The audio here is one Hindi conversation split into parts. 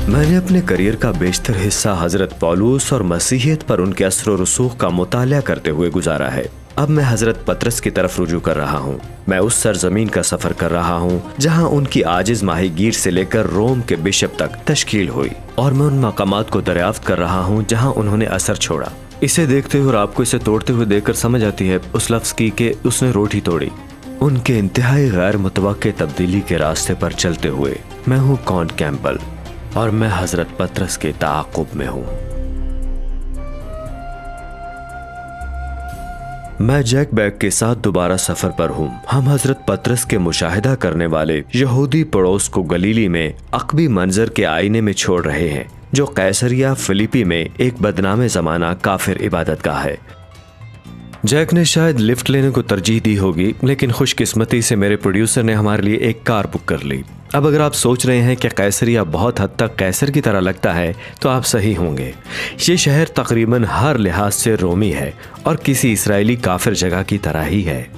मैंने अपने करियर का बेशतर हिस्सा हजरत पौलुस और मसीहियत पर उनके असर और रसूख का मुताला करते हुए गुजारा है। अब मैं हजरत पतरस की तरफ रुजू कर रहा हूँ। मैं उस सरजमीन का सफर कर रहा हूँ जहाँ उनकी आजिज माहीगीर से लेकर रोम के बिशप तक तश्कील हुई, और मैं उन मकामात को दरियाफ्त कर रहा हूँ जहाँ उन्होंने असर छोड़ा। इसे देखते हुए और आपको इसे तोड़ते हुए देखकर समझ आती है उस लफ्ज की कि उसने रोटी तोड़ी। उनके इंतहाई गैर मुतवक्के तब्दीली के रास्ते पर चलते हुए मैं हूँ कॉन कैंपबेल, और मैं हजरत पतरस के ताक़ुब में हूँ। मैं जैक बैग के साथ दोबारा सफर पर हूँ। हम हजरत पतरस के मुशाहिदा करने वाले यहूदी पड़ोस को गलीली में अक़बी मंजर के आईने में छोड़ रहे हैं, जो कैसरिया फिलिपी में एक बदनामे ज़माना काफिर इबादतगाह है। जैक ने शायद लिफ्ट लेने को तरजीह दी होगी, लेकिन खुशकिस्मती से मेरे प्रोड्यूसर ने हमारे लिए एक कार बुक कर ली। अब अगर आप सोच रहे हैं कि कैसरिया बहुत हद तक कैसर की तरह लगता है, तो आप सही होंगे। ये शहर तकरीबन हर लिहाज से रोमी है और किसी इसराइली काफिर जगह की तरह ही है।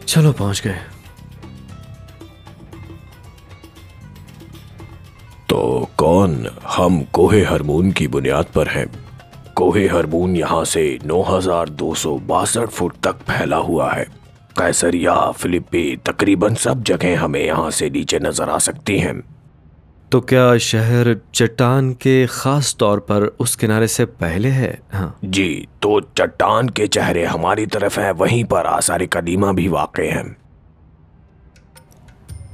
चलो पहुंच गए। तो कौन हम कोहे हरमून की बुनियाद पर हैं। कोहे हरमून यहाँ से 9262 फुट तक फैला हुआ है। कैसरिया, फिलिपी, तकरीबन सब जगह हमें यहाँ से नीचे नजर आ सकती हैं। तो क्या शहर चट्टान के खास तौर पर उस किनारे से पहले है? हाँ जी, तो चट्टान के चेहरे हमारी तरफ हैं, वहीं पर आसार कदीमा भी वाक़े हैं।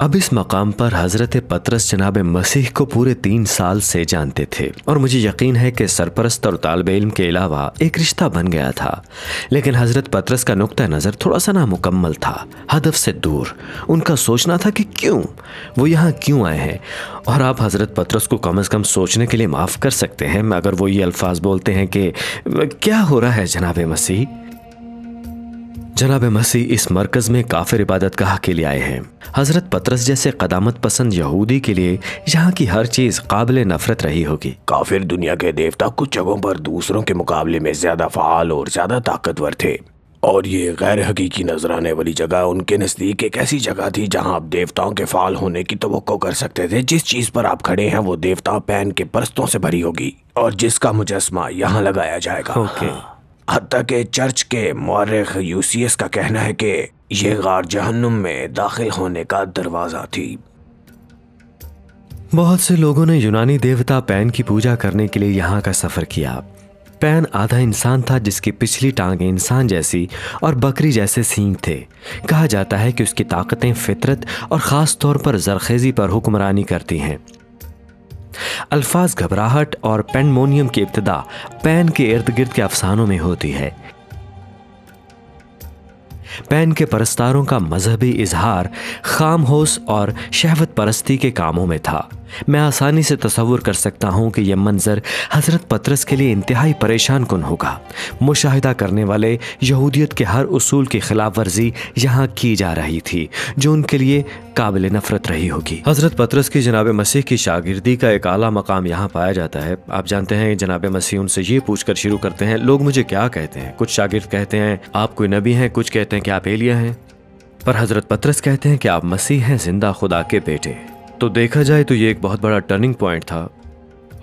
अब इस मकाम पर हजरत पतरस जनाब मसीह को पूरे 3 साल से जानते थे, और मुझे यकीन है कि सरपरस्त और तालिब इल्म के अलावा एक रिश्ता बन गया था। लेकिन हजरत पतरस का नुक्ता नज़र थोड़ा सा नामुकम्मल था, हदफ से दूर। उनका सोचना था कि क्यों वो यहाँ क्यों आए हैं, और आप हजरत पतरस को कम से कम सोचने के लिए माफ़ कर सकते हैं अगर वो ये अल्फाज बोलते हैं कि क्या हो रहा है जनाब मसीह। जनाब मसीह इस मरकज में काफिर इबादतगाह के लिए आए हैं। हजरत पतरस जैसे कदामत पसंद यहूदी के लिए यहाँ की हर चीज काबिल नफरत रही होगी। काफिर दुनिया के देवता कुछ जगहों पर दूसरों के मुकाबले में ज्यादा फाल और ज्यादा ताकतवर थे, और ये गैर हकीकी नजर आने वाली जगह उनके नजदीक एक ऐसी जगह थी जहाँ आप देवताओं के फाल होने की तवक्को कर सकते थे। जिस चीज पर आप खड़े हैं वो देवता पैन के परस्तों से भरी होगी, और जिसका मुजस्मा यहाँ लगाया जाएगा। हत्ता के चर्च के मौरख यूसियस का कहना है कि ये गार जहन्नुम में दाखिल होने का दरवाजा थी। बहुत से लोगों ने यूनानी देवता पैन की पूजा करने के लिए यहाँ का सफर किया। पैन आधा इंसान था जिसकी पिछली टांगें इंसान जैसी और बकरी जैसे सींग थे। कहा जाता है कि उसकी ताकतें फितरत और ख़ास तौर पर जरखेज़ी पर हुक्मरानी करती हैं। अल्फाज घबराहट और पेंडमोनियम की इब्तिदा पैन के इर्द गिर्द के अफसानों में होती है। पैन के परस्तारों का मजहबी इजहार खामहोश और शहवत परस्ती के कामों में था। मैं आसानी से तसव्वुर कर सकता हूँ कि यह मंजर हजरत पतरस के लिए इंतहाई परेशान कुन होगा। मुशाहिदा करने वाले यहूदियत के हर उसूल की खिलाफ वर्जी यहाँ की जा रही थी, जो उनके लिए काबिल नफरत रही होगी। हजरत पतरस की जनाब मसीह की शागिर्दी का एक आला मकाम यहाँ पाया जाता है। आप जानते हैं जनाब मसीह उनसे ये पूछकर शुरू करते हैं, लोग मुझे क्या कहते हैं? कुछ शागिर्द कहते हैं आप कोई नबी हैं, कुछ कहते हैं कि आप एलिया हैं, पर हजरत पतरस कहते हैं कि आप मसीह हैं, जिंदा खुदा के बेटे। तो देखा जाए तो ये एक बहुत बड़ा टर्निंग पॉइंट था,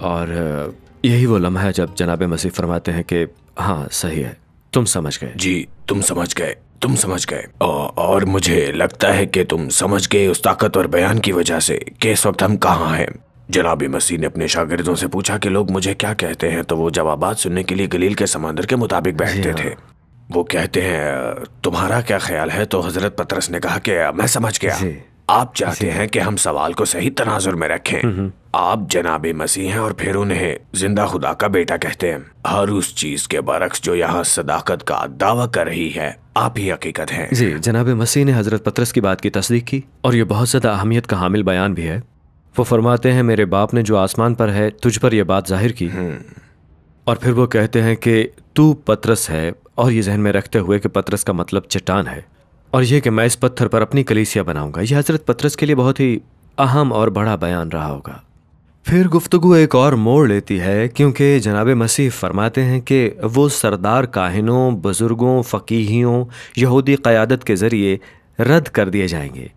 और यही वो लम्हा है जब जनाब मसीह फरमाते हैं कि हाँ सही है, तुम समझ गए। जी, तुम समझ गए, तुम समझ गए। और मुझे लगता है कि तुम समझ गए उस ताकतवर बयान की वजह से कि इस वक्त हम कहाँ हैं। जनाब मसीह ने अपने शागिर्दों से पूछा कि लोग मुझे क्या कहते हैं, तो वो जवाबात सुनने के लिए गलील के समंदर के मुताबिक बैठते थे। वो कहते हैं तुम्हारा क्या ख्याल है? तो हजरत पतरस ने कहा कि मैं समझ गया, आप चाहते हैं कि हम सवाल को सही तनाजुर में रखें। आप जनाब मसीह हैं और फिर उन्हें जिंदा खुदा का बेटा कहते हैं। हर उस चीज के बरक्स जो यहाँ सदाकत का दावा कर रही है, आप ही हकीकत हैं। जी, जनाब मसीह ने हजरत पतरस की बात की तस्दीक की, और ये बहुत ज्यादा अहमियत का हामिल बयान भी है। वो फरमाते हैं मेरे बाप ने जो आसमान पर है तुझ पर यह बात जाहिर की। और फिर वो कहते हैं कि तू पतरस है, और ये जहन में रखते हुए कि पतरस का मतलब चट्टान है, और यह कि मैं इस पत्थर पर अपनी कलीसिया बनाऊंगा। यह हजरत पतरस के लिए बहुत ही अहम और बड़ा बयान रहा होगा। फिर गुफ्तगू एक और मोड़ लेती है, क्योंकि जनाब मसीह फरमाते हैं कि वो सरदार काहिनों, बुजुर्गों, फ़कीहियों, यहूदी क़यादत के ज़रिए रद्द कर दिए जाएंगे।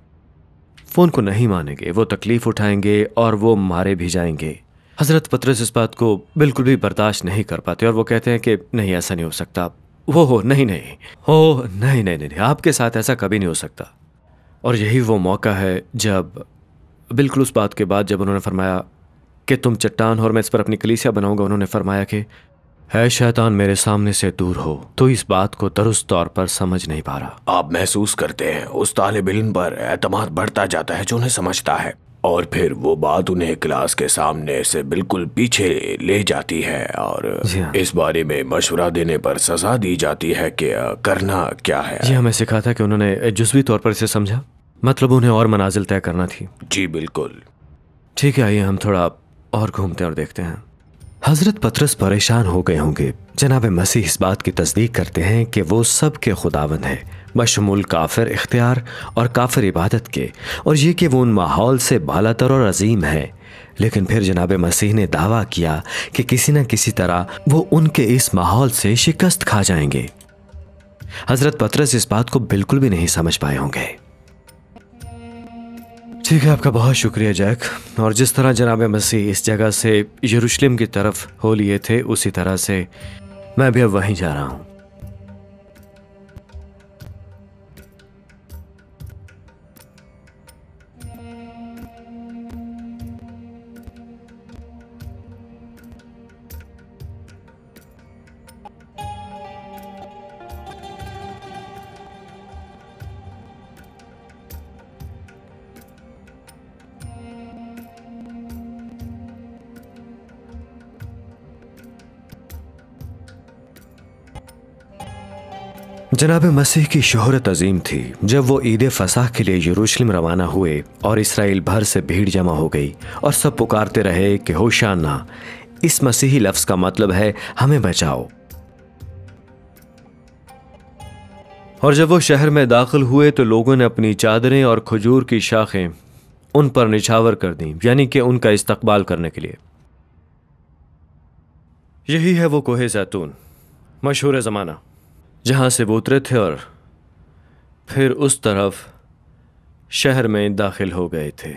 फ़ोन को नहीं मानेंगे, वो तकलीफ़ उठाएंगे और वो मारे भी जाएंगे। हज़रत पतरस इस बात को बिल्कुल भी बर्दाश्त नहीं कर पाते और वो कहते हैं कि नहीं, ऐसा नहीं हो सकता। हो नहीं नहीं, हो नहीं नहीं नहीं, आपके साथ ऐसा कभी नहीं हो सकता। और यही वो मौका है जब बिल्कुल उस बात के बाद जब उन्होंने फरमाया कि तुम चट्टान हो और मैं इस पर अपनी कलीसिया बनाऊंगा, उन्होंने फरमाया कि है शैतान मेरे सामने से दूर हो, तो इस बात को दुरुस्त तौर पर समझ नहीं पा रहा। आप महसूस करते हैं उस तालिब इल्म पर एतमाद बढ़ता जाता है जो उन्हें समझता है, और फिर वो बात उन्हें क्लास के सामने से बिल्कुल पीछे ले जाती है और जी हाँ। इस बारे में मशवरा देने पर सजा दी जाती है कि करना क्या है। जी हमें सिखा था कि उन्होंने जुज़वी तौर पर इसे समझा, मतलब उन्हें और मनाजिल तय करना थी। जी बिल्कुल। ठीक है, आइए हम थोड़ा और घूमते और देखते हैं। हजरत पतरस परेशान हो गए होंगे। जनाब मसीह इस बात की तस्दीक करते हैं कि वो सब के खुदावंद है, बशमुल काफिर इख्तियार और काफिर इबादत के, और ये कि वो उन माहौल से बालातर और अजीम है। लेकिन फिर जनाब मसीह ने दावा किया कि किसी न किसी तरह वो उनके इस माहौल से शिकस्त खा जाएंगे। हजरत पतरस इस बात को बिल्कुल भी नहीं समझ पाए होंगे। ठीक है, आपका बहुत शुक्रिया जैक। और जिस तरह जनाब मसीह इस जगह से यरूशलेम की तरफ हो लिए थे, उसी तरह से मैं भी अब वहीं जा रहा हूं। जनाब मसीह की शोहरत अजीम थी। जब वो ईद फसाह के लिए यरूशलेम रवाना हुए और इसराइल भर से भीड़ जमा हो गई और सब पुकारते रहे कि होशाना, इस मसीही लफ्ज़ का मतलब है हमें बचाओ। और जब वो शहर में दाखिल हुए तो लोगों ने अपनी चादरें और खजूर की शाखें उन पर निछावर कर दी, यानी कि उनका इस्तकबाल करने के लिए। यही है वो कोहे जैतून, मशहूर ज़माना, जहां से वो उतरे थे और फिर उस तरफ शहर में दाखिल हो गए थे।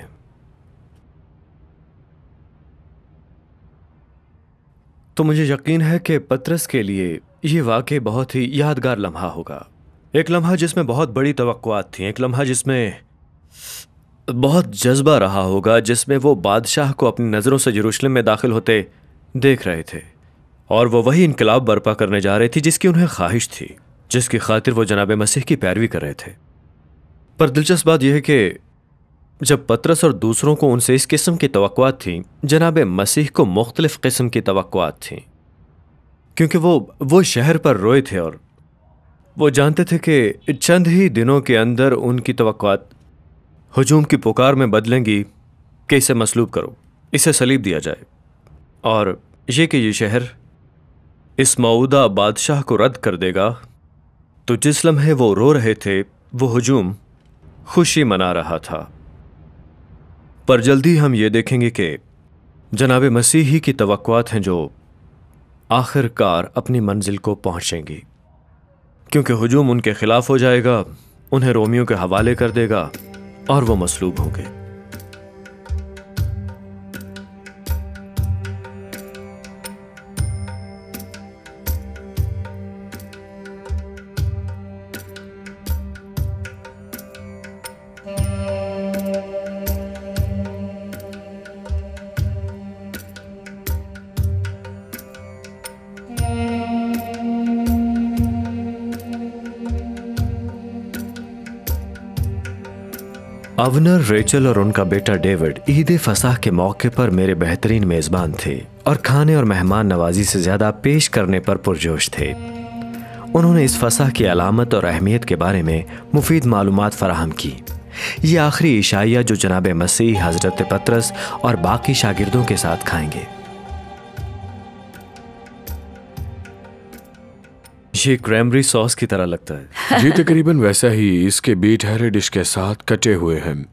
तो मुझे यकीन है कि पतरस के लिए ये वाकई बहुत ही यादगार लम्हा होगा। एक लम्हा जिसमें बहुत बड़ी तवक्कुआत थी, एक लम्हा जिसमें बहुत जज्बा रहा होगा, जिसमें वो बादशाह को अपनी नज़रों से यरूशलेम में दाखिल होते देख रहे थे और वो वही इनकलाब बर्पा करने जा रही थी जिसकी उन्हें ख्वाहिश थी, जिसकी खातिर वो जनाब मसीह की पैरवी कर रहे थे। पर दिलचस्प बात यह है कि जब पतरस और दूसरों को उनसे इस किस्म की तवक्कुआत थी, जनाब मसीह को मुख्तलिफ किस्म की तवक्कुआत थी, क्योंकि वो शहर पर रोए थे और वो जानते थे कि चंद ही दिनों के अंदर उनकी तवक्कुआत हुजूम की पुकार में बदलेंगी कि इसे मसलूब करो, इसे सलीब दिया जाए, और ये कि ये शहर इस मौदा बादशाह को रद्द कर देगा। तो जिस लम्हे वो रो रहे थे, वो हुजूम खुशी मना रहा था। पर जल्दी हम ये देखेंगे कि जनाब मसीह ही की तवक्कुआत हैं जो आखिरकार अपनी मंजिल को पहुंचेंगी, क्योंकि हुजूम उनके खिलाफ हो जाएगा, उन्हें रोमियों के हवाले कर देगा और वो मसलूब होंगे। अवनर, रेचल और उनका बेटा डेविड ईद फसाह के मौके पर मेरे बेहतरीन मेज़बान थे और खाने और मेहमान नवाजी से ज़्यादा पेश करने पर पुरजोश थे। उन्होंने इस फसाह की अलामत और अहमियत के बारे में मुफीद मालूमात फराहम की। ये आखिरी इशाइया जो जनाब मसीह, हज़रत पतरस और बाकी शागिर्दों के साथ खाएंगे। ये क्रैमरी सॉस की तरह लगता है। जी तकरीबन वैसा ही। इसके बीट हरे डिश के साथ कटे हुए हैं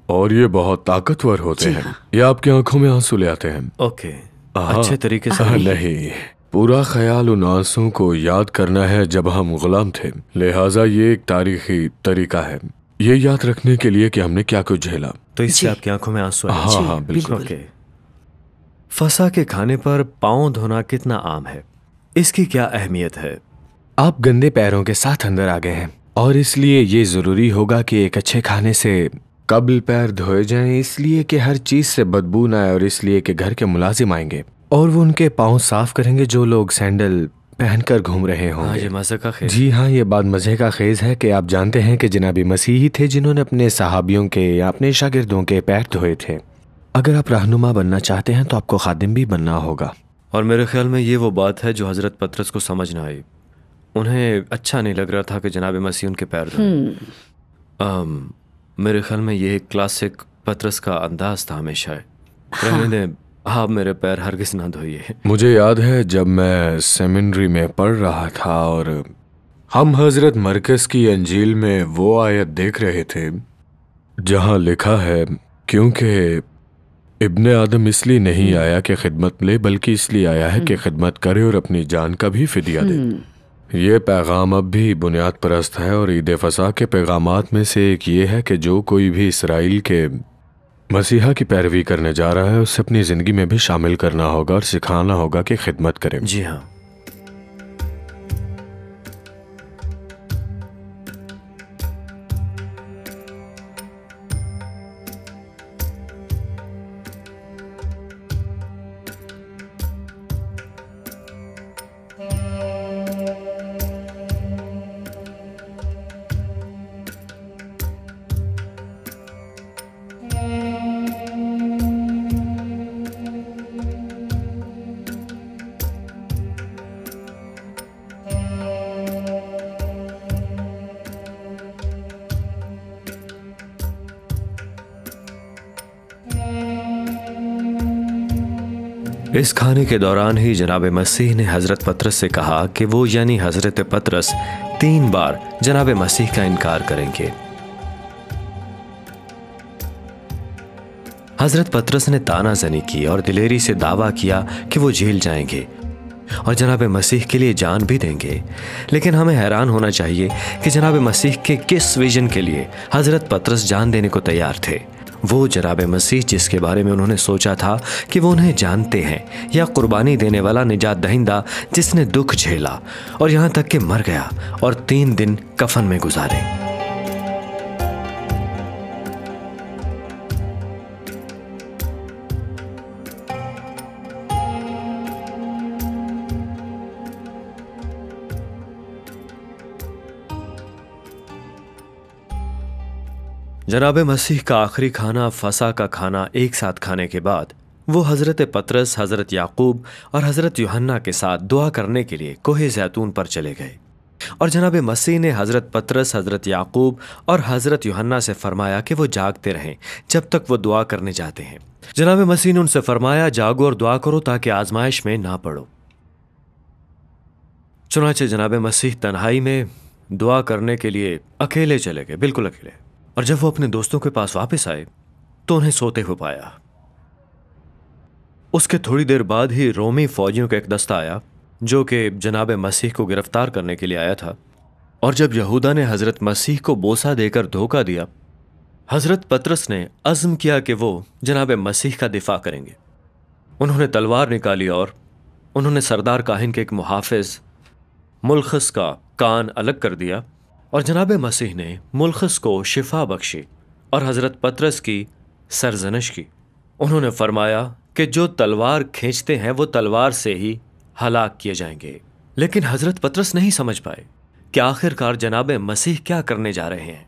और ये बहुत ताकतवर होते हैं। ये आपकी आंखों में आंसू ले आते हैं। ओके, अच्छे तरीके से नहीं, पूरा ख्याल उन आंसू को याद करना है जब हम गुलाम थे, लिहाजा ये एक तारीखी तरीका है। ये याद रखने के लिए कि हमने क्या कुछ झेला। तो इससे आपकी आंखों में आंसू आए? हाँ हाँ बिल्कुल। ओके। फसा के खाने पर पाँव धोना कितना आम है, इसकी क्या अहमियत है? आप गंदे पैरों के साथ अंदर आ गए हैं और इसलिए ये जरूरी होगा कि एक अच्छे खाने से कब्ल पैर धोए जाएं, इसलिए कि हर चीज से बदबू ना आए और इसलिए कि घर के मुलाजिम आएंगे और वो उनके पाँव साफ करेंगे जो लोग सैंडल पहनकर घूम रहे होंगे। ये मजे का खेल। जी हाँ, ये बात मजे का खेज है कि आप जानते हैं कि जनाबी मसीह ही थे जिन्होंने अपने सहाबियों के या अपने शागिर्दों के पैर धोए थे। अगर आप रहनुमा बनना चाहते हैं तो आपको खादिम भी बनना होगा। और मेरे ख्याल में ये वो बात है जो हजरत पतरस को समझ ना आई। उन्हें अच्छा नहीं लग रहा था कि जनाब मसीह उनके पैर धोए। मेरे ख्याल में ये क्लासिक पतरस का अंदाज था हमेशा। रहने दें, आप मेरे पैर हरगिज़ ना धोइए। मुझे याद है जब मैं सेमिनरी में पढ़ रहा था और हम हजरत मरकज़ की अंजील में वो आयत देख रहे थे जहाँ लिखा है, क्योंकि इब्ने आदम इसलिए नहीं आया कि खिदमत ले बल्कि इसलिए आया है कि खिदमत करे और अपनी जान का भी फिदिया दे। ये पैगाम अब भी बुनियाद परस्त है और ईद फसा के पैगामात में से एक ये है कि जो कोई भी इसराइल के मसीहा की पैरवी करने जा रहा है उसे अपनी ज़िंदगी में भी शामिल करना होगा और सिखाना होगा कि खिदमत करें। जी हाँ। इस खाने के दौरान ही जनाब मसीह ने हजरत पतरस से कहा कि वो यानी हजरत पतरस 3 बार जनाब मसीह का इनकार करेंगे। हजरत पतरस ने तानाजनी की और दिलेरी से दावा किया कि वो जेल जाएंगे और जनाब मसीह के लिए जान भी देंगे। लेकिन हमें हैरान होना चाहिए कि जनाब मसीह के किस विजन के लिए हजरत पतरस जान देने को तैयार थे। वो जनाब मसीह जिसके बारे में उन्होंने सोचा था कि वो उन्हें जानते हैं, या कुर्बानी देने वाला निजात दहिंदा जिसने दुख झेला और यहाँ तक कि मर गया और 3 दिन कफन में गुजारे। जनाब मसीह का आखिरी खाना फसा का खाना एक साथ खाने के बाद वो हज़रत पतरस, हज़रत याकूब और हज़रत यूहन्ना के साथ दुआ करने के लिए कोहे ज़ैतून पर चले गए। और जनाब मसीह ने हज़रत पतरस, हज़रत याकूब और हज़रत यूहन्ना से फरमाया कि वो जागते रहें जब तक वो दुआ करने जाते हैं। जनाब मसीह ने उनसे फरमाया, जागो और दुआ करो ताकि आजमाइश में ना पड़ो। चुनाचे जनाब मसीह तन्हाई में दुआ करने के लिए अकेले चले गए, बिल्कुल अकेले। और जब वो अपने दोस्तों के पास वापस आए तो उन्हें सोते हुए पाया। उसके थोड़ी देर बाद ही रोमी फौजियों का एक दस्ता आया जो कि जनाब मसीह को गिरफ्तार करने के लिए आया था। और जब यहूदा ने हजरत मसीह को बोसा देकर धोखा दिया, हजरत पतरस ने अज़्म किया कि वो जनाब मसीह का दिफा करेंगे। उन्होंने तलवार निकाली और उन्होंने सरदार काहिन के एक मुहाफिज मुलखस का कान अलग कर दिया और जनाब मसीह ने मुलखस को शिफा बख्शी और हज़रत पतरस की सरजनश की। उन्होंने फरमाया कि जो तलवार खींचते हैं वो तलवार से ही हलाक किए जाएंगे। लेकिन हज़रत पतरस नहीं समझ पाए कि आखिरकार जनाब मसीह क्या करने जा रहे हैं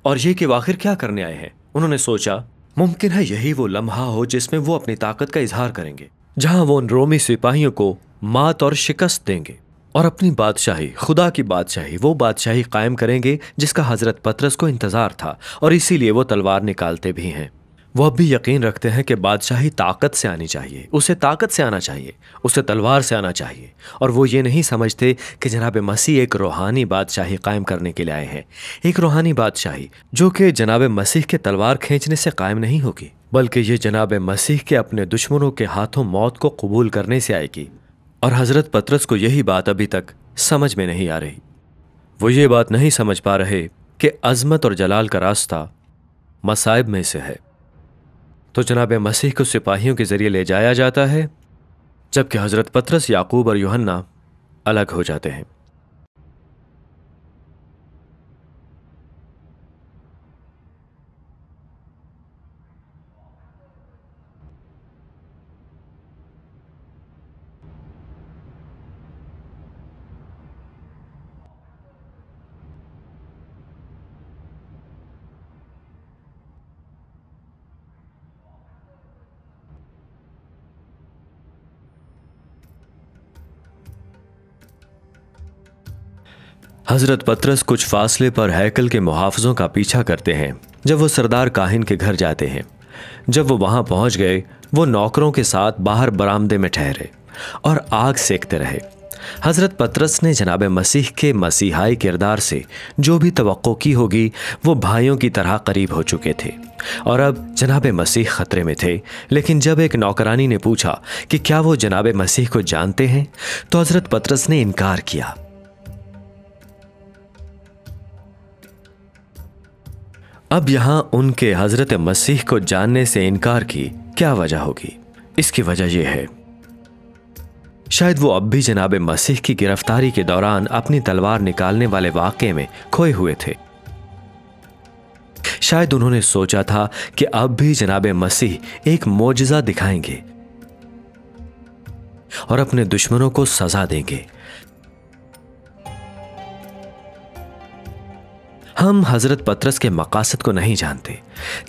और ये कि आखिर क्या करने आए हैं। उन्होंने सोचा मुमकिन है यही वो लम्हा हो जिसमें वो अपनी ताकत का इजहार करेंगे, जहां वो उन रोमी सिपाहियों को मात और शिकस्त देंगे और अपनी बादशाही, खुदा की बादशाही, वो बादशाही कायम करेंगे जिसका हज़रत पतरस को इंतज़ार था। और इसीलिए वो तलवार निकालते भी हैं। वो अब भी यकीन रखते हैं कि बादशाही ताकत से आनी चाहिए, उसे ताकत से आना चाहिए, उसे तलवार से आना चाहिए। और वो ये नहीं समझते कि जनाब मसीह एक रूहानी बादशाही कायम करने के लिए आए हैं। एक रूहानी बादशाही जो कि जनाब मसीह के तलवार खींचने से कायम नहीं होगी, बल्कि ये जनाब मसीह के अपने दुश्मनों के हाथों मौत को कबूल करने से आएगी। और हज़रत पतरस को यही बात अभी तक समझ में नहीं आ रही। वो ये बात नहीं समझ पा रहे कि अजमत और जलाल का रास्ता मसाइब में से है, तो जनाब मसीह को सिपाहियों के जरिए ले जाया जाता है, जबकि हजरत पतरस, याकूब और यूहन्ना अलग हो जाते हैं। हजरत पतरस कुछ फासले पर हैकल के मुहाफिजों का पीछा करते हैं जब वो सरदार काहिन के घर जाते हैं। जब वो वहां पहुंच गए, वो नौकरों के साथ बाहर बरामदे में ठहरे और आग सेकते रहे। हजरत पतरस ने जनाब मसीह के मसीहाई किरदार से जो भी तवक्को की होगी, वो भाइयों की तरह करीब हो चुके थे और अब जनाब मसीह खतरे में थे। लेकिन जब एक नौकरानी ने पूछा कि क्या वो जनाब मसीह को जानते हैं, तो हजरत पतरस ने इनकार किया। अब यहां उनके हजरत मसीह को जानने से इनकार की क्या वजह होगी? इसकी वजह यह है, शायद वो अब भी जनाब मसीह की गिरफ्तारी के दौरान अपनी तलवार निकालने वाले वाक़े में खोए हुए थे। शायद उन्होंने सोचा था कि अब भी जनाब मसीह एक मोजज़ा दिखाएंगे और अपने दुश्मनों को सजा देंगे। हम हजरत पतरस के मकासद को नहीं जानते।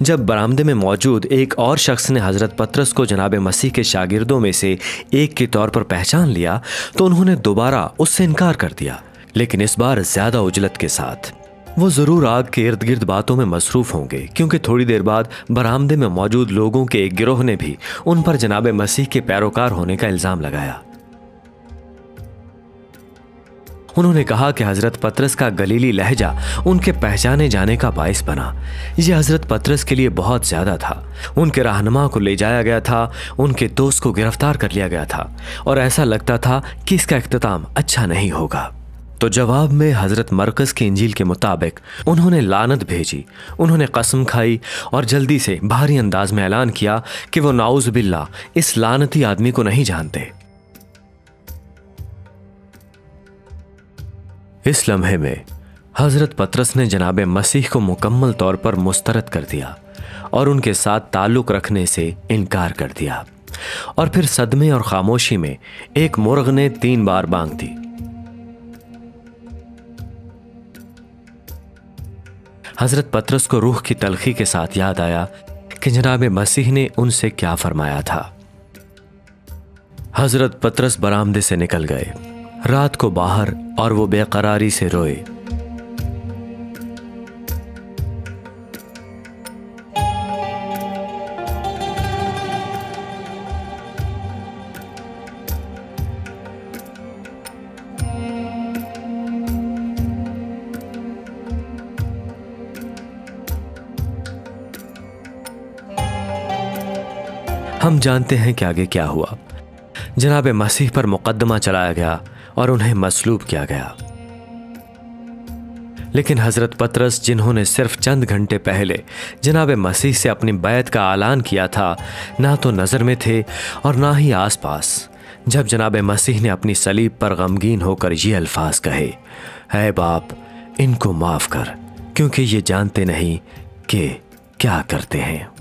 जब बरामदे में मौजूद एक और शख्स ने हजरत पतरस को जनाब मसीह के शागिर्दों में से एक के तौर पर पहचान लिया, तो उन्होंने दोबारा उससे इनकार कर दिया, लेकिन इस बार ज्यादा उजलत के साथ। वो जरूर आग के इर्द गिर्द बातों में मसरूफ होंगे, क्योंकि थोड़ी देर बाद बरामदे में मौजूद लोगों के एक गिरोह ने भी उन पर जनाब मसीह के पैरोकार होने का इल्जाम लगाया। उन्होंने कहा कि हजरत पतरस का गलीली लहजा उनके पहचाने जाने का बाइस बना। यह हजरत पतरस के लिए बहुत ज्यादा था। उनके रहनुमा को ले जाया गया था, उनके दोस्त को गिरफ्तार कर लिया गया था और ऐसा लगता था कि इसका इख्तिताम अच्छा नहीं होगा। तो जवाब में हजरत मरकज की इंजील के मुताबिक उन्होंने लानत भेजी, उन्होंने कसम खाई और जल्दी से भारी अंदाज में ऐलान किया कि वो नाउज़ बिल्लाह इस लानती आदमी को नहीं जानते। इस लम्हे में हजरत पतरस ने जनाब मसीह को मुकम्मल तौर पर मुस्तरद कर दिया और उनके साथ ताल्लुक रखने से इनकार कर दिया। और फिर सदमे और खामोशी में एक मुर्ग ने 3 बार बांग दी। हजरत पतरस को रूह की तलखी के साथ याद आया कि जनाब मसीह ने उनसे क्या फरमाया था। हजरत पतरस बरामदे से निकल गए रात को बाहर और वो बेकरारी से रोए। हम जानते हैं कि आगे क्या हुआ। जनाब मसीह पर मुकदमा चलाया गया और उन्हें मसलूब किया गया। लेकिन हजरत पतरस, जिन्होंने सिर्फ चंद घंटे पहले जनाब मसीह से अपनी बैत का ऐलान किया था, ना तो नजर में थे और ना ही आसपास, जब जनाब मसीह ने अपनी सलीब पर गमगीन होकर ये अल्फाज कहे, ऐ बाप, इनको माफ कर, क्योंकि ये जानते नहीं कि क्या करते हैं।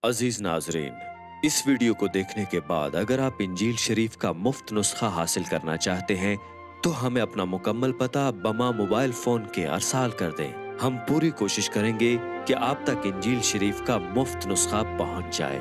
अजीज नाजरीन, इस वीडियो को देखने के बाद अगर आप इंजील शरीफ का मुफ्त नुस्खा हासिल करना चाहते हैं तो हमें अपना मुकम्मल पता बमा मोबाइल फोन के अरसाल कर दें। हम पूरी कोशिश करेंगे कि आप तक इंजील शरीफ का मुफ्त नुस्खा पहुंच जाए।